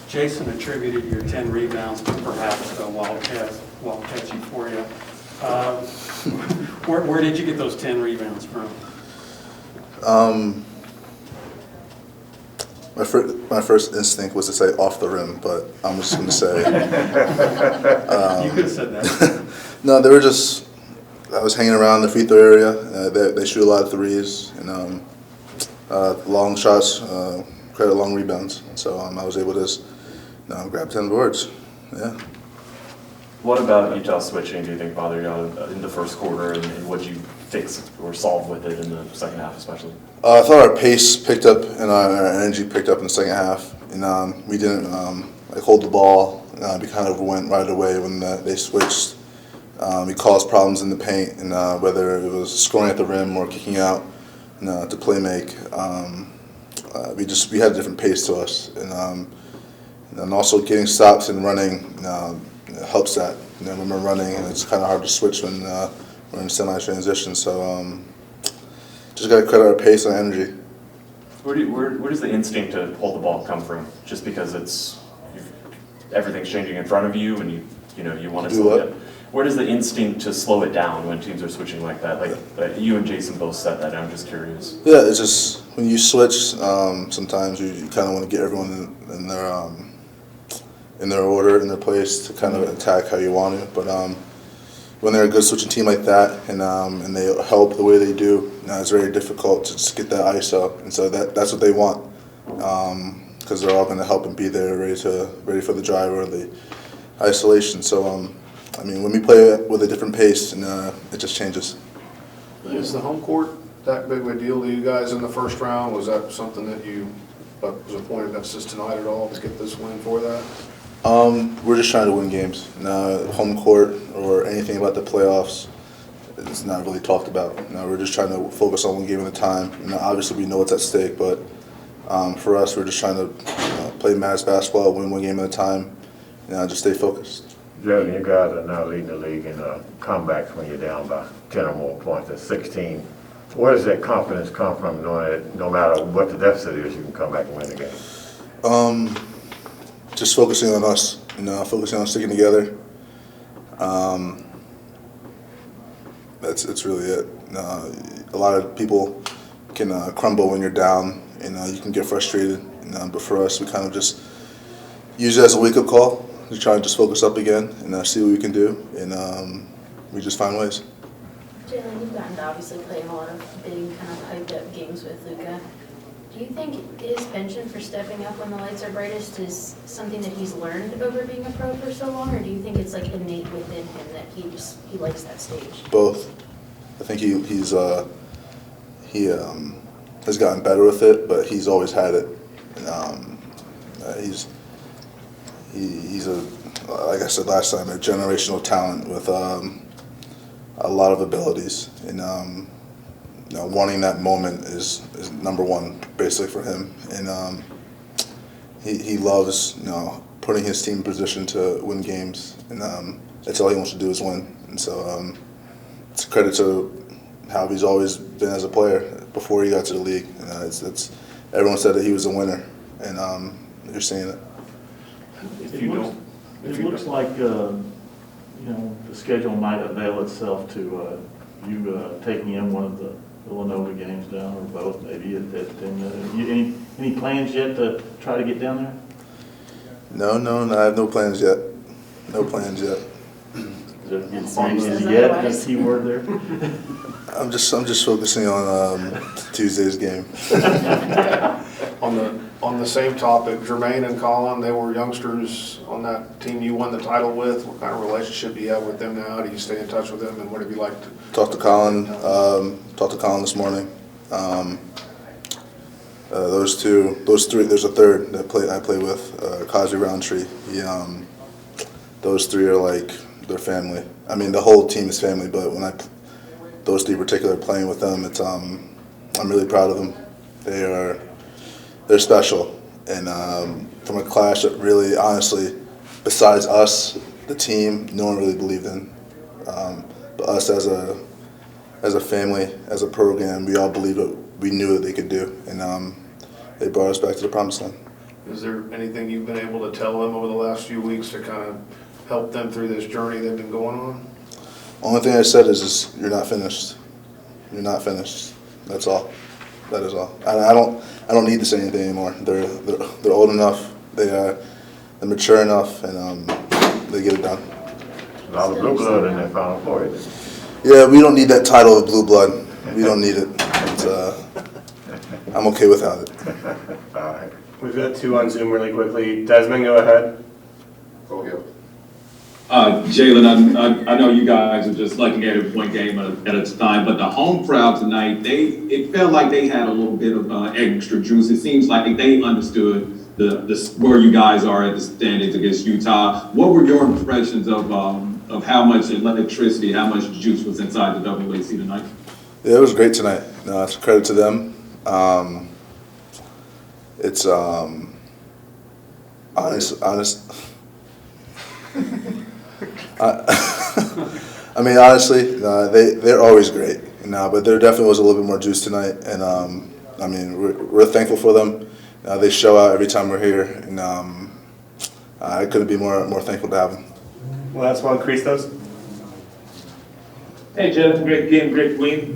Jason attributed your 10 rebounds to perhaps Wildcats euphoria. Where did you get those 10 rebounds from? My first instinct was to say off the rim, but I'm just going to say. You could have said that. No, they were just. I was hanging around the free throw area. They shoot a lot of threes and long shots, credit long rebounds. So I was able to just, grab 10 boards. Yeah. What about Utah switching do you think bothered you in the first quarter, and what did you fix or solve with it in the second half especially? I thought our pace picked up and our energy picked up in the second half. And we didn't hold the ball. We kind of went right away when they switched. We caused problems in the paint, and whether it was scoring at the rim or kicking out to play make. We had a different pace to us, and also getting stops and running helps that. When we're running, and it's kind of hard to switch when we're in semi-transition. So just got to credit our pace and energy. Where does the instinct to hold the ball come from? Just because everything's changing in front of you, and you want to slow it. Where does the instinct to slow it down when teams are switching like that? Like you and Jason both said that. I'm just curious. Yeah, it's just when you switch, sometimes you kind of want to get everyone in their order, in their place to kind of attack how you want to. But when they're a good switching team like that, and they help the way they do, it's very difficult to just get that ISO. And so that's what they want, because they're all going to help and be there, ready for the drive or the isolation. So when we play with a different pace, and it just changes. Is the home court that big of a deal to you guys in the first round? Was that something that was a point of emphasis tonight at all to get this win for that? We're just trying to win games. Home court or anything about the playoffs is not really talked about. We're just trying to focus on one game at a time. Obviously, we know what's at stake, but for us, we're just trying to play Mavs basketball, win one game at a time, and just stay focused. Jalen, you guys are now leading the league in comebacks when you're down by 10 or more points at 16. Where does that confidence come from, knowing that no matter what the deficit is, you can come back and win the game? Just focusing on us, focusing on sticking together. That's really it. A lot of people can crumble when you're down, and you can get frustrated. But for us, we kind of just use it as a wake-up call. We try and just focus up again and see what we can do, and we just find ways. Jalen, you've gotten to obviously play in a lot of big, kind of hyped-up games with Luka. Do you think his penchant for stepping up when the lights are brightest is something that he's learned over being a pro for so long, or do you think it's like innate within him that he likes that stage? Both. I think he has gotten better with it, but he's always had it. He's like I said last time, a generational talent with a lot of abilities, and wanting that moment is number one basically for him, and he loves putting his team in position to win games, and that's all he wants to do is win. And so it's a credit to how he's always been as a player before he got to the league. It's everyone said that he was a winner, and you're seeing it. It looks like the schedule might avail itself to you taking in one of the Villanova games down, or both maybe. Any plans yet to try to get down there? No, I have no plans yet. No plans yet. Is yet a key word there? I'm just focusing on Tuesday's game. On the same topic, Jermaine and Colin, they were youngsters on that team you won the title with. What kind of relationship do you have with them now? Do you stay in touch with them, and what have you liked? Talked to Colin this morning. Those three. There's a third that I play with, Cosby Roundtree. Those three are like their family. I mean, the whole team is family, but when those three in particular playing with them, it's I'm really proud of them. They're special, and from a clash that really, honestly, besides us, the team, no one really believed in. But us as a family, as a program, we all believed what we knew that they could do, and they brought us back to the promised land. Is there anything you've been able to tell them over the last few weeks to kind of help them through this journey they've been going on? Only thing I said is you're not finished. You're not finished. That's all. That is all. I don't need to say anything anymore. They're old enough. They're mature enough, and they get it done. A lot of blue blood in that Final Four, isn't it? Yeah, we don't need that title of blue blood. We don't need it. I'm okay without it. All right. We've got two on Zoom really quickly. Desmond, go ahead. Go ahead. Jalen, I know you guys are just looking at it one game at a time, but the home crowd tonight, it felt like they had a little bit of extra juice. It seems like they understood where you guys are at the standings against Utah. What were your impressions of how much electricity, how much juice was inside the WAC tonight? Yeah, it was great tonight. No, it's a credit to them. It's honest. I mean, honestly, they're always great, but there definitely was a little bit more juice tonight, and I mean, we're thankful for them. They show out every time we're here, and I couldn't be more thankful to have them. Last one, Christos. Hey, Jalen, great game, great win.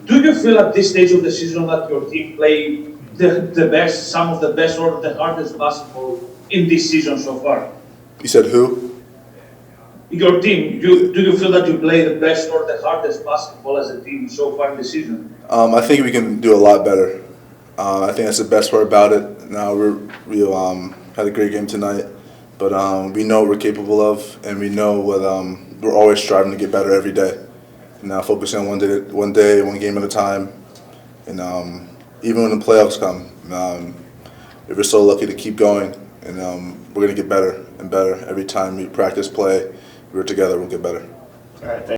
Do you feel at this stage of the season that your team played the best, some of the best or the hardest basketball in this season so far? You said who? Your team, do you feel that you play the best or the hardest basketball as a team so far in the season? I think we can do a lot better. I think that's the best part about it. Now we had a great game tonight, but we know what we're capable of, and we know what we're always striving to get better every day. Now focusing on one day, one game at a time, and even when the playoffs come, if we're so lucky to keep going, and we're gonna get better and better every time we practice, play, we're together, we'll get better. All right, thank you.